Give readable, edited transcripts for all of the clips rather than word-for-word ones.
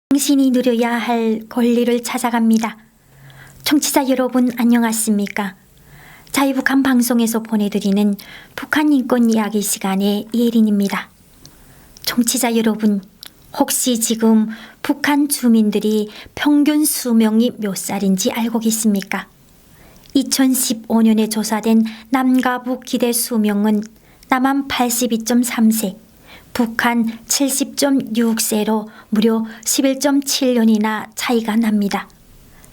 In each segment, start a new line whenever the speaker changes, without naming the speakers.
당신이 누려야 할 권리를 찾아갑니다. 청취자 여러분 안녕하십니까? 자유북한 방송에서 보내드리는 북한 인권 이야기 시간의 예린입니다. 청취자 여러분, 혹시 지금 북한 주민들이 평균 수명이 몇 살인지 알고 계십니까? 2015년에 조사된 남과 북 기대 수명은 남한 82.3세, 북한 70.6세로 무려 11.7년이나 차이가 납니다.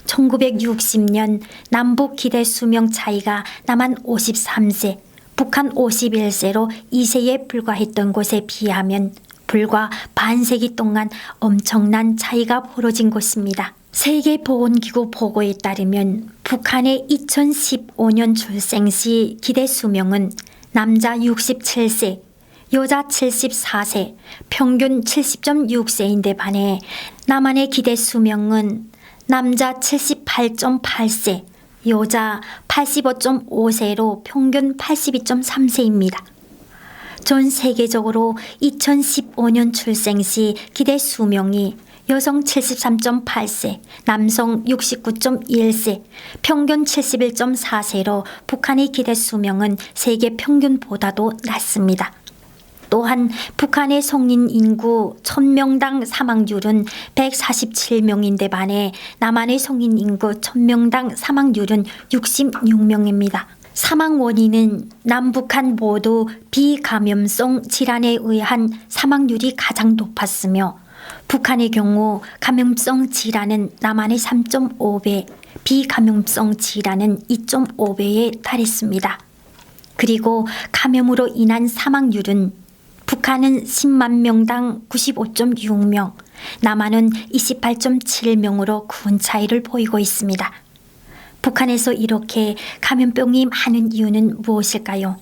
1960년 남북 기대 수명 차이가 남한 53세, 북한 51세로 2세에 불과했던 것에 비하면 불과 반세기 동안 엄청난 차이가 벌어진 것입니다. 세계보건기구 보고에 따르면 북한의 2015년 출생 시 기대 수명은 남자 67세, 여자 74세, 평균 70.6세인데 반해 남한의 기대 수명은 남자 78.8세, 여자 85.5세로 평균 82.3세입니다. 전 세계적으로 2015년 출생 시 기대 수명이 여성 73.8세, 남성 69.1세, 평균 71.4세로 북한의 기대 수명은 세계 평균보다도 낮습니다. 또한 북한의 성인 인구 1000명당 사망률은 147명인데 반해 남한의 성인 인구 1000명당 사망률은 66명입니다. 사망 원인은 남북한 모두 비감염성 질환에 의한 사망률이 가장 높았으며 북한의 경우 감염성 질환은 남한의 3.5배, 비감염성 질환은 2.5배에 달했습니다. 그리고 감염으로 인한 사망률은 북한은 10만 명당 95.6명, 남한은 28.7명으로 큰 차이를 보이고 있습니다. 북한에서 이렇게 감염병이 많은 이유는 무엇일까요?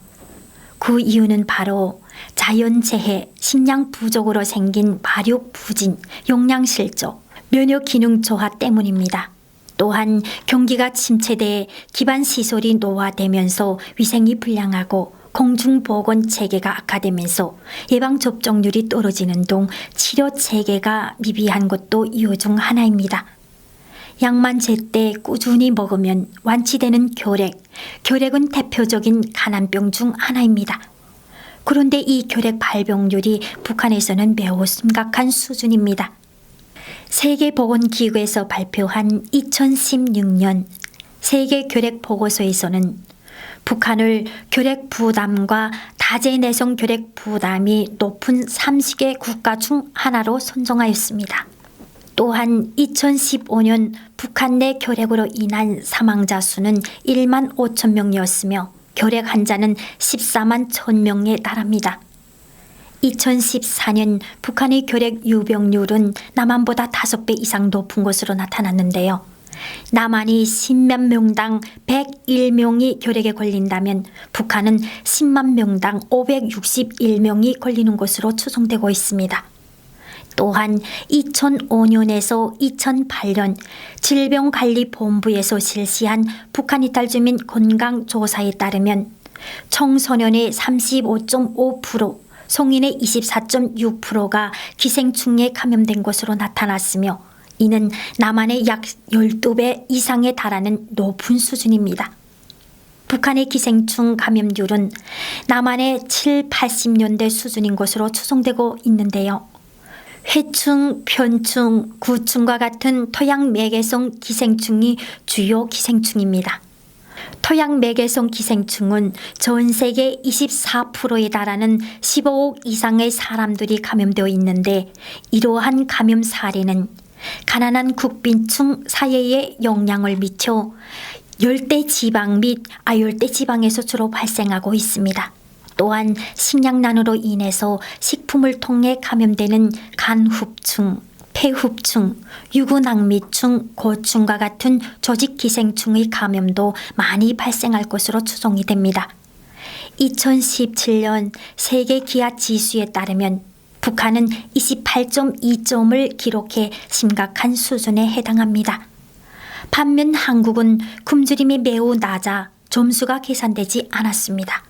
그 이유는 바로 자연재해, 식량 부족으로 생긴 발육 부진, 영양실조, 면역기능 저하 때문입니다. 또한 경기가 침체돼 기반시설이 노화되면서 위생이 불량하고 공중보건체계가 악화되면서 예방접종률이 떨어지는 등 치료체계가 미비한 것도 이유 중 하나입니다. 약만 제때 꾸준히 먹으면 완치되는 결핵, 결핵은 대표적인 간암병 중 하나입니다. 그런데 이 결핵 발병률이 북한에서는 매우 심각한 수준입니다. 세계보건기구에서 발표한 2016년 세계결핵보고서에서는 북한을 결핵 부담과 다재내성 결핵 부담이 높은 30개 국가 중 하나로 선정하였습니다. 또한 2015년 북한 내 결핵으로 인한 사망자 수는 1만 5천 명이었으며 결핵 환자는 14만 1,000명에 달합니다. 2014년 북한의 결핵 유병률은 남한보다 5배 이상 높은 것으로 나타났는데요. 남한이 10만 명당 101명이 결핵에 걸린다면 북한은 10만 명당 561명이 걸리는 것으로 추정되고 있습니다. 또한 2005년에서 2008년 질병관리본부에서 실시한 북한 이탈 주민 건강조사에 따르면 청소년의 35.5%, 성인의 24.6%가 기생충에 감염된 것으로 나타났으며 이는 남한의 약 12배 이상에 달하는 높은 수준입니다. 북한의 기생충 감염률은 남한의 7, 80년대 수준인 것으로 추정되고 있는데요. 회충, 편충, 구충과 같은 토양매개성 기생충이 주요 기생충입니다. 토양매개성 기생충은 전 세계 24%에 달하는 15억 이상의 사람들이 감염되어 있는데 이러한 감염 사례는 가난한 국빈층 사회에 영향을 미쳐 열대지방 및 아열대지방에서 주로 발생하고 있습니다. 또한 식량난으로 인해서 식품을 통해 감염되는 간흡충, 폐흡충, 유구낭미충, 고충과 같은 조직기생충의 감염도 많이 발생할 것으로 추정이 됩니다. 2017년 세계기아지수에 따르면 북한은 28.2점을 기록해 심각한 수준에 해당합니다. 반면 한국은 굶주림이 매우 낮아 점수가 계산되지 않았습니다.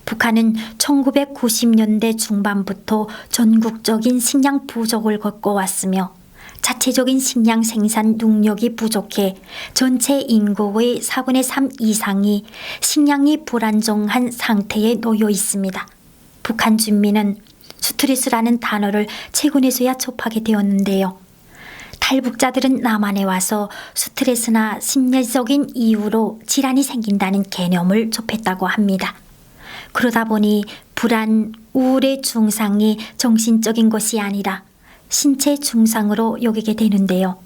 북한은 1990년대 중반부터 전국적인 식량 부족을 겪어왔으며 자체적인 식량 생산 능력이 부족해 전체 인구의 4분의 3 이상이 식량이 불안정한 상태에 놓여 있습니다. 북한 주민은 스트레스라는 단어를 최근에서야 접하게 되었는데요. 탈북자들은 남한에 와서 스트레스나 심리적인 이유로 질환이 생긴다는 개념을 접했다고 합니다. 그러다 보니 불안, 우울의 증상이 정신적인 것이 아니라 신체 증상으로 여기게 되는데요.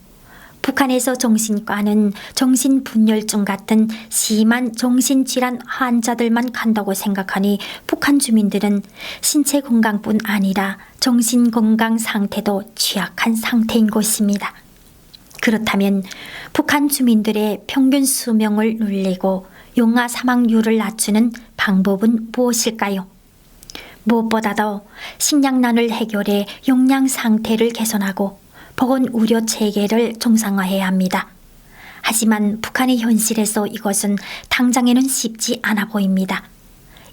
북한에서 정신과는 정신분열증 같은 심한 정신질환 환자들만 간다고 생각하니 북한 주민들은 신체 건강뿐 아니라 정신건강 상태도 취약한 상태인 것입니다. 그렇다면 북한 주민들의 평균 수명을 늘리고 용아 사망률을 낮추는 방법은 무엇일까요? 무엇보다도 식량난을 해결해 용량 상태를 개선하고 보건 의료 체계를 정상화해야 합니다. 하지만 북한의 현실에서 이것은 당장에는 쉽지 않아 보입니다.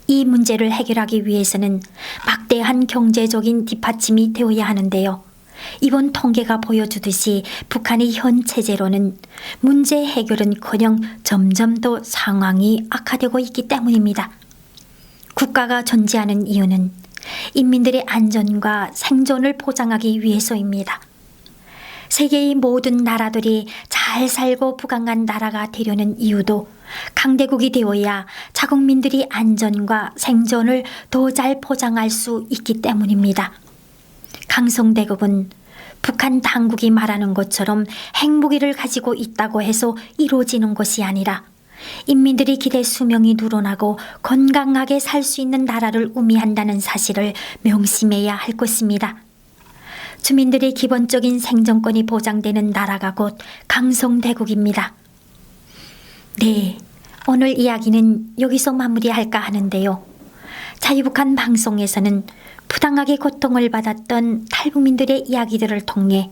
이 문제를 해결하기 위해서는 막대한 경제적인 뒷받침이 되어야 하는데요. 이번 통계가 보여주듯이 북한의 현 체제로는 문제 해결은커녕 점점 더 상황이 악화되고 있기 때문입니다. 국가가 존재하는 이유는 인민들의 안전과 생존을 보장하기 위해서입니다. 세계의 모든 나라들이 잘 살고 부강한 나라가 되려는 이유도 강대국이 되어야 자국민들이 안전과 생존을 더 잘 보장할 수 있기 때문입니다. 강성대국은 북한 당국이 말하는 것처럼 핵무기를 가지고 있다고 해서 이루어지는 것이 아니라 인민들이 기대 수명이 늘어나고 건강하게 살 수 있는 나라를 의미한다는 사실을 명심해야 할 것입니다. 주민들의 기본적인 생존권이 보장되는 나라가 곧 강성대국입니다. 네, 오늘 이야기는 여기서 마무리할까 하는데요. 자유북한 방송에서는 부당하게 고통을 받았던 탈북민들의 이야기들을 통해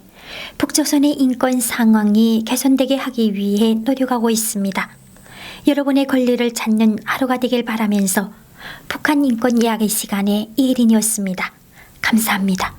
북조선의 인권 상황이 개선되게 하기 위해 노력하고 있습니다. 여러분의 권리를 찾는 하루가 되길 바라면서 북한 인권 이야기 시간의 이혜린이었습니다. 감사합니다.